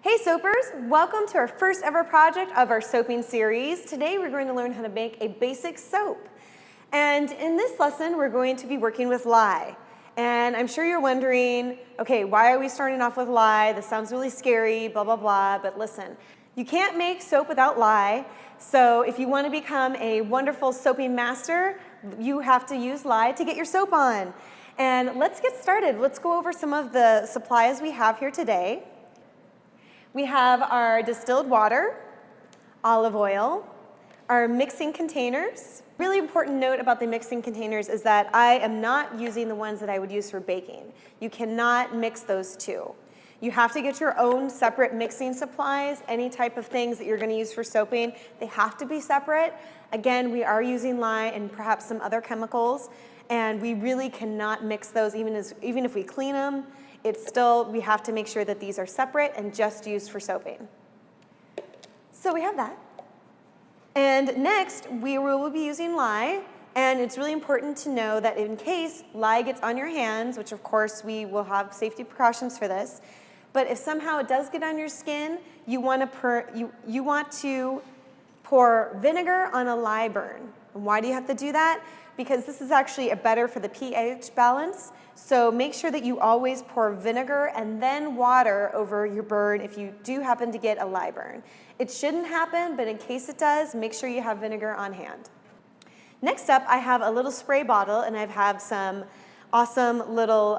Hey soapers, welcome to our first ever project of our soaping series. Today we're going to learn how to make a basic soap. And in this lesson we're going to be working with lye. And I'm sure you're wondering, okay, why are we starting off with lye? This sounds really scary, blah, blah, blah, but listen. You can't make soap without lye, so if you want to become a wonderful soaping master, you have to use lye to get your soap on. And let's get started. Let's go over some of the supplies we have here today. We have our distilled water, olive oil, our mixing containers. Really important note about the mixing containers is that I am not using the ones that I would use for baking. You cannot mix those two. You have to get your own separate mixing supplies. Any type of things that you're going to use for soaping, they have to be separate. Again, we are using lye and perhaps some other chemicals, and we really cannot mix those even if we clean them. We have to make sure that these are separate and just used for soaping. So we have that. And next, we will be using lye. And it's really important to know that in case lye gets on your hands, which of course we will have safety precautions for this, but if somehow it does get on your skin, you want to pour vinegar on a lye burn. And why do you have to do that? Because this is actually better for the pH balance. So make sure that you always pour vinegar and then water over your burn if you do happen to get a lye burn. It shouldn't happen, but in case it does, make sure you have vinegar on hand. Next up, I have a little spray bottle, and I have some awesome little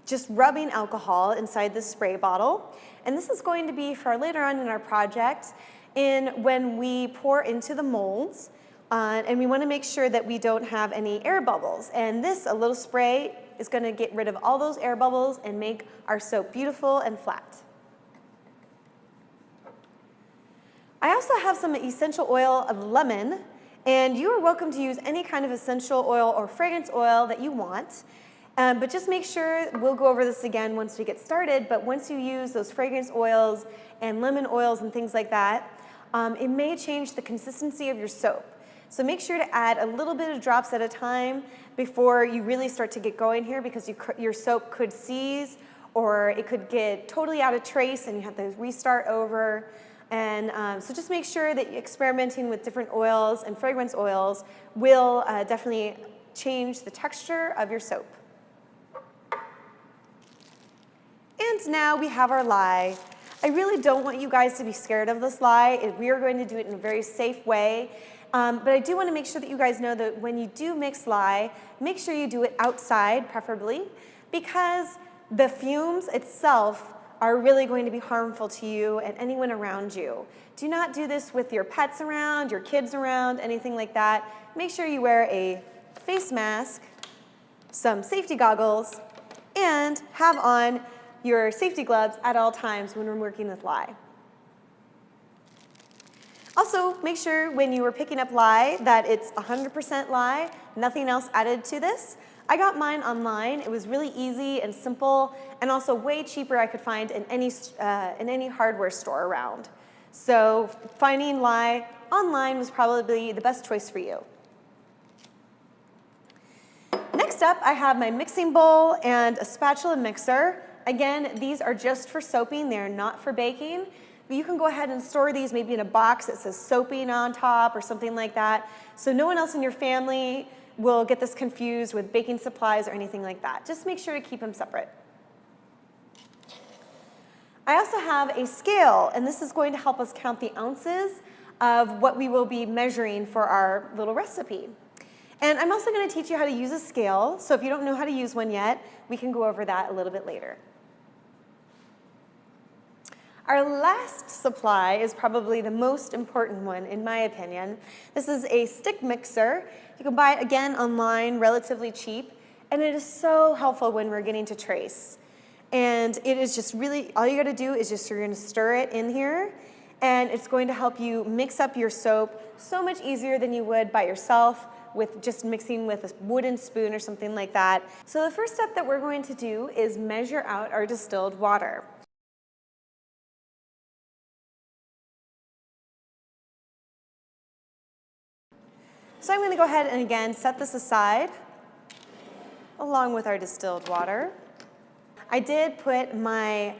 just rubbing alcohol inside this spray bottle. And this is going to be for later on in our project when we pour into the molds. And we want to make sure that we don't have any air bubbles. And a little spray is going to get rid of all those air bubbles and make our soap beautiful and flat. I also have some essential oil of lemon, and you are welcome to use any kind of essential oil or fragrance oil that you want. But just make sure, we'll go over this again once we get started, but once you use those fragrance oils and lemon oils and things like that, it may change the consistency of your soap. So make sure to add a little bit of drops at a time before you really start to get going here, because your soap could seize or it could get totally out of trace and you have to restart over. And so just make sure that experimenting with different oils and fragrance oils will definitely change the texture of your soap. And now we have our lye. I really don't want you guys to be scared of this lye. We are going to do it in a very safe way. But I do want to make sure that you guys know that when you do mix lye, make sure you do it outside, preferably, because the fumes itself are really going to be harmful to you and anyone around you. Do not do this with your pets around, your kids around, anything like that. Make sure you wear a face mask, some safety goggles, and have on your safety gloves at all times when we're working with lye. Also, make sure when you are picking up lye that it's 100% lye, nothing else added to this. I got mine online. It was really easy and simple, and also way cheaper I could find in any hardware store around. So finding lye online was probably the best choice for you. Next up, I have my mixing bowl and a spatula mixer. Again, these are just for soaping. They're not for baking. But you can go ahead and store these maybe in a box that says soaping on top or something like that, so no one else in your family will get this confused with baking supplies or anything like that. Just make sure to keep them separate. I also have a scale, and this is going to help us count the ounces of what we will be measuring for our little recipe. And I'm also going to teach you how to use a scale, so if you don't know how to use one yet, we can go over that a little bit later. Our last supply is probably the most important one, in my opinion. This is a stick mixer. You can buy it, again, online, relatively cheap, and it is so helpful when we're getting to trace. And it is just really, all you gotta do is you're gonna stir it in here, and it's going to help you mix up your soap so much easier than you would by yourself with just mixing with a wooden spoon or something like that. So the first step that we're going to do is measure out our distilled water. So I'm going to go ahead and again set this aside along with our distilled water. I did put my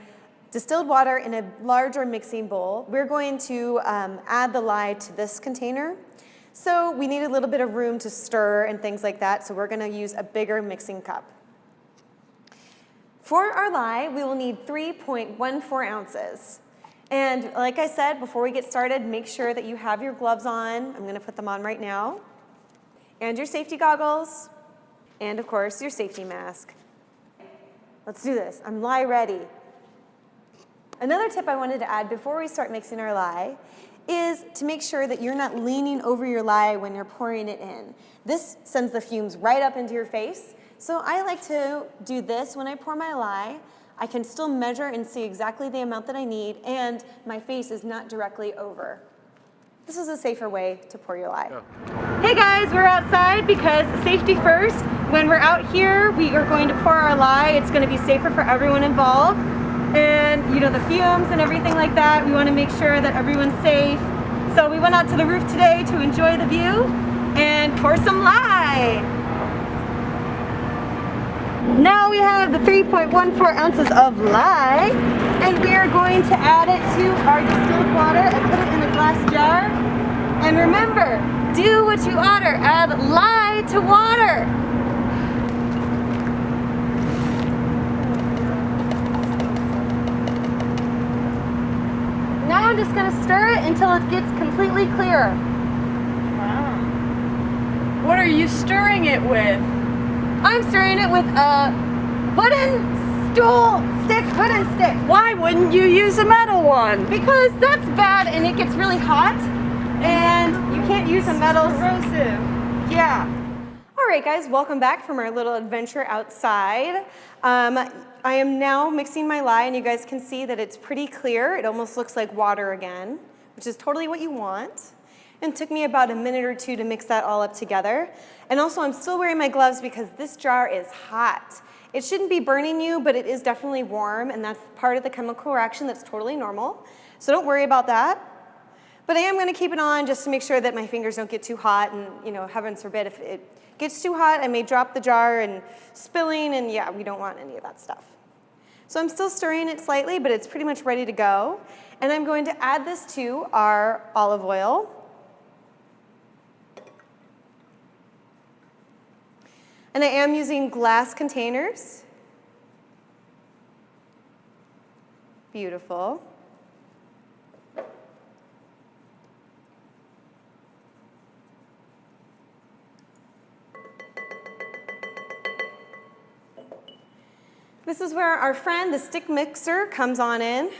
distilled water in a larger mixing bowl. We're going to add the lye to this container. So we need a little bit of room to stir and things like that, so we're gonna use a bigger mixing cup. For our lye, we will need 3.14 ounces. And like I said, before we get started, make sure that you have your gloves on. I'm gonna put them on right now. And your safety goggles, and of course, your safety mask. Let's do this. I'm lye ready. Another tip I wanted to add before we start mixing our lye is to make sure that you're not leaning over your lye when you're pouring it in. This sends the fumes right up into your face. So I like to do this when I pour my lye. I can still measure and see exactly the amount that I need, and my face is not directly over. This is a safer way to pour your lye. Yeah. Hey guys, we're outside because safety first. When we're out here, we are going to pour our lye. It's going to be safer for everyone involved. And you know, the fumes and everything like that, we want to make sure that everyone's safe. So we went out to the roof today to enjoy the view and pour some lye. Now we have the 3.14 ounces of lye, and we are going to add it to our distilled water and put it in a glass jar. And remember, do what you order, add lye to water. Now I'm just going to stir it until it gets completely clear. Wow. What are you stirring it with? I'm stirring it with a wooden stick. Why wouldn't you use a metal one? Because that's bad and it gets really hot and you can't use a metal. Corrosive. Yeah. All right guys, welcome back from our little adventure outside. I am now mixing my lye, and you guys can see that it's pretty clear. It almost looks like water again, which is totally what you want. And it took me about a minute or two to mix that all up together. And also, I'm still wearing my gloves because this jar is hot. It shouldn't be burning you, but it is definitely warm, and that's part of the chemical reaction that's totally normal. So don't worry about that. But I am going to keep it on just to make sure that my fingers don't get too hot, and you know, heavens forbid, if it gets too hot, I may drop the jar and spilling, and yeah, we don't want any of that stuff. So I'm still stirring it slightly, but it's pretty much ready to go. And I'm going to add this to our olive oil. And I am using glass containers. Beautiful. This is where our friend, the stick mixer, comes on in.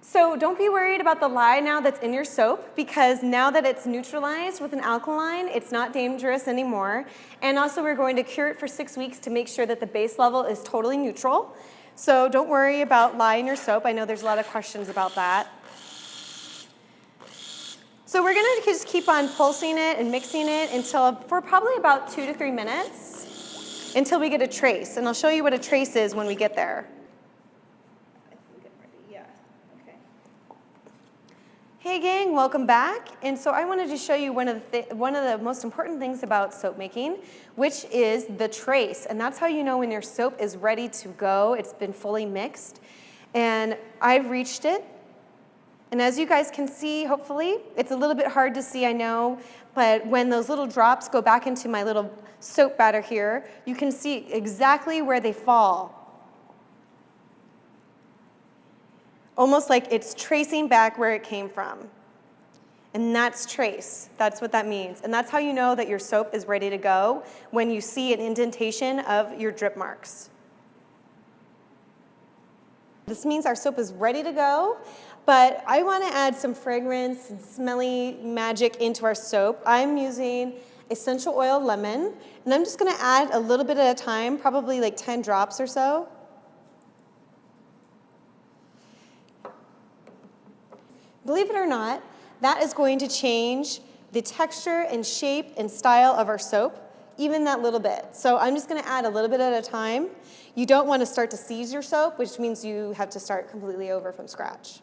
So don't be worried about the lye now that's in your soap, because now that it's neutralized with an alkaline, it's not dangerous anymore. And also we're going to cure it for 6 weeks to make sure that the base level is totally neutral. So don't worry about lye in your soap. I know there's a lot of questions about that. So we're gonna just keep on pulsing it and mixing it until, for probably about 2 to 3 minutes, until we get a trace. And I'll show you what a trace is when we get there. Hey gang, welcome back. And so I wanted to show you one of the most important things about soap making, which is the trace. And that's how you know when your soap is ready to go. It's been fully mixed. And I've reached it. And as you guys can see, hopefully, it's a little bit hard to see, I know, but when those little drops go back into my little soap batter here, you can see exactly where they fall. Almost like it's tracing back where it came from. And that's trace. That's what that means. And that's how you know that your soap is ready to go, when you see an indentation of your drip marks. This means our soap is ready to go, but I want to add some fragrance and smelly magic into our soap. I'm using essential oil lemon, and I'm just going to add a little bit at a time, probably like 10 drops or so. Believe it or not, that is going to change the texture and shape and style of our soap even that little bit. So I'm just gonna add a little bit at a time. You don't wanna start to seize your soap, which means you have to start completely over from scratch.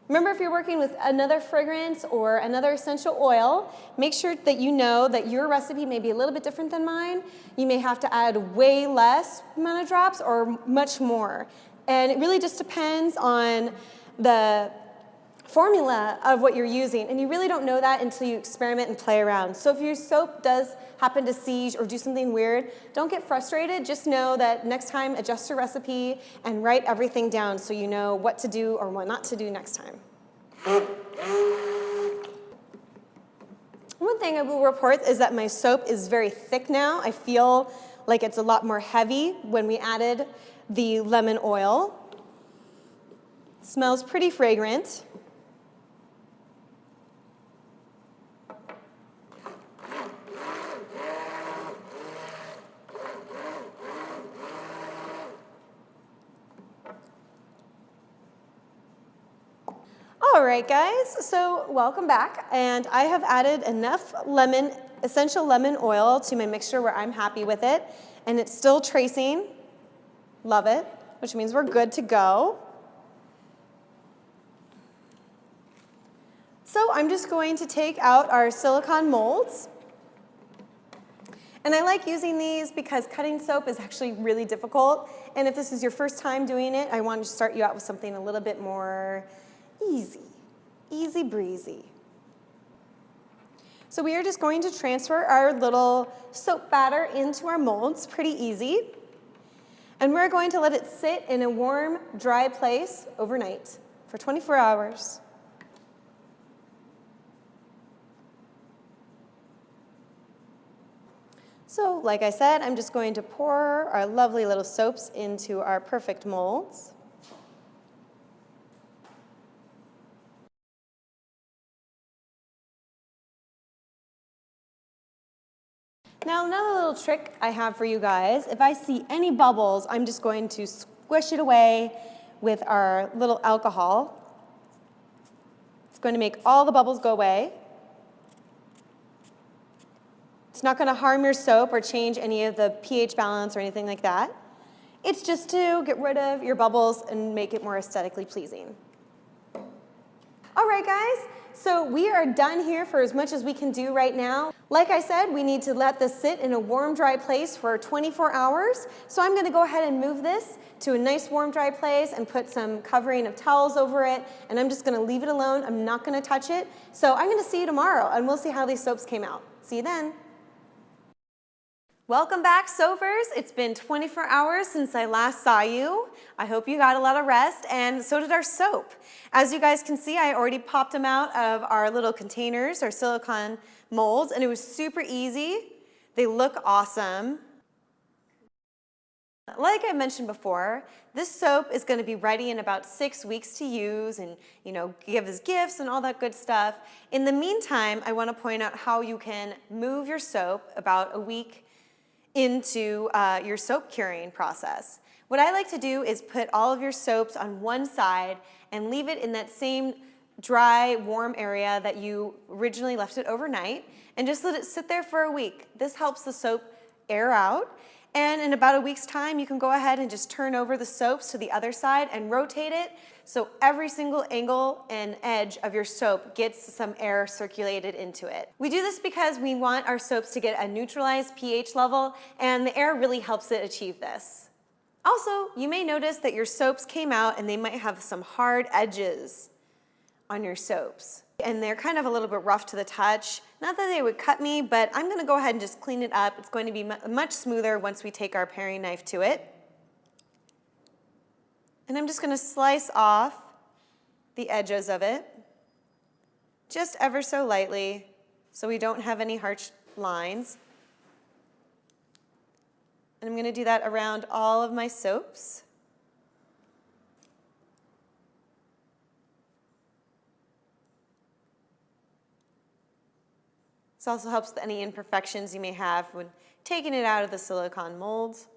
Remember, if you're working with another fragrance or another essential oil, make sure that you know that your recipe may be a little bit different than mine. You may have to add way less amount of drops or much more. And it really just depends on the formula of what you're using, and you really don't know that until you experiment and play around. So if your soap does happen to seize or do something weird, don't get frustrated. Just know that next time, adjust your recipe and write everything down so you know what to do or what not to do next time. One thing I will report is that my soap is very thick now. I feel like it's a lot more heavy when we added the lemon oil. It smells pretty fragrant. All right, guys, so welcome back. And I have added enough essential lemon oil to my mixture where I'm happy with it. And it's still tracing. Love it, which means we're good to go. So I'm just going to take out our silicone molds. And I like using these because cutting soap is actually really difficult. And if this is your first time doing it, I want to start you out with something a little bit more easy breezy. So we are just going to transfer our little soap batter into our molds, pretty easy. And we're going to let it sit in a warm, dry place overnight for 24 hours. So, like I said, I'm just going to pour our lovely little soaps into our perfect molds. Now, another little trick I have for you guys, if I see any bubbles, I'm just going to squish it away with our little alcohol. It's going to make all the bubbles go away. It's not going to harm your soap or change any of the pH balance or anything like that. It's just to get rid of your bubbles and make it more aesthetically pleasing. All right, guys, so we are done here for as much as we can do right now. Like I said, we need to let this sit in a warm, dry place for 24 hours. So I'm going to go ahead and move this to a nice, warm, dry place and put some covering of towels over it. And I'm just going to leave it alone. I'm not going to touch it. So I'm going to see you tomorrow, and we'll see how these soaps came out. See you then. Welcome back, soapers. It's been 24 hours since I last saw you. I hope you got a lot of rest, and so did our soap. As you guys can see, I already popped them out of our little containers, our silicone molds, and it was super easy. They look awesome. Like I mentioned before, this soap is going to be ready in about 6 weeks to use and, give as gifts and all that good stuff. In the meantime, I want to point out how you can move your soap about a week into your soap curing process. What I like to do is put all of your soaps on one side and leave it in that same dry, warm area that you originally left it overnight, and just let it sit there for a week. This helps the soap air out, and in about a week's time, you can go ahead and just turn over the soaps to the other side and rotate it so every single angle and edge of your soap gets some air circulated into it. We do this because we want our soaps to get a neutralized pH level, and the air really helps it achieve this. Also, you may notice that your soaps came out and they might have some hard edges on your soaps. And they're kind of a little bit rough to the touch. Not that they would cut me, but I'm going to go ahead and just clean it up. It's going to be much smoother once we take our paring knife to it. And I'm just going to slice off the edges of it, just ever so lightly, so we don't have any harsh lines. And I'm going to do that around all of my soaps. This also helps with any imperfections you may have when taking it out of the silicone molds.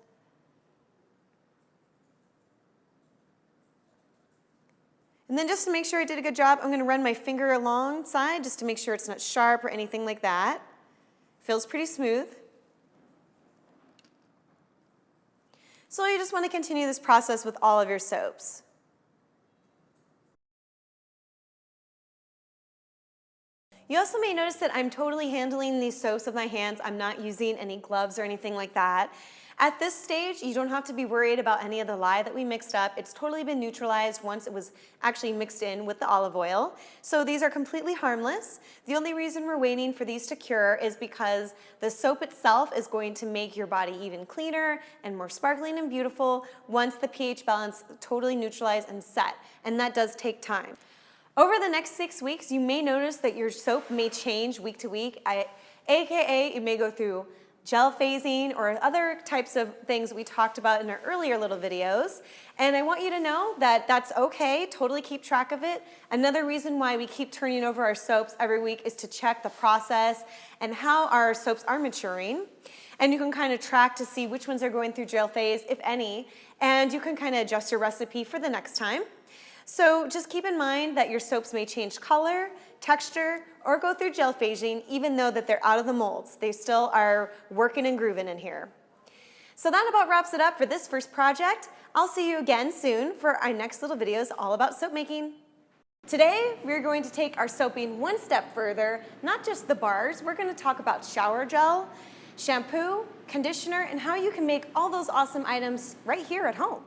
And then just to make sure I did a good job, I'm going to run my finger alongside just to make sure it's not sharp or anything like that. Feels pretty smooth. So you just want to continue this process with all of your soaps. You also may notice that I'm totally handling these soaps with my hands. I'm not using any gloves or anything like that. At this stage, you don't have to be worried about any of the lye that we mixed up. It's totally been neutralized once it was actually mixed in with the olive oil. So these are completely harmless. The only reason we're waiting for these to cure is because the soap itself is going to make your body even cleaner and more sparkling and beautiful once the pH balance totally neutralized and set. And that does take time. Over the next 6 weeks, you may notice that your soap may change week to week, aka you may go through gel phasing or other types of things we talked about in our earlier little videos. And I want you to know that that's okay, totally keep track of it. Another reason why we keep turning over our soaps every week is to check the process and how our soaps are maturing. And you can kind of track to see which ones are going through gel phase, if any, and you can kind of adjust your recipe for the next time. So just keep in mind that your soaps may change color, texture, or go through gel phasing, even though that they're out of the molds. They still are working and grooving in here. So that about wraps it up for this first project. I'll see you again soon for our next little videos all about soap making. Today, we're going to take our soaping one step further, not just the bars. We're going to talk about shower gel, shampoo, conditioner, and how you can make all those awesome items right here at home.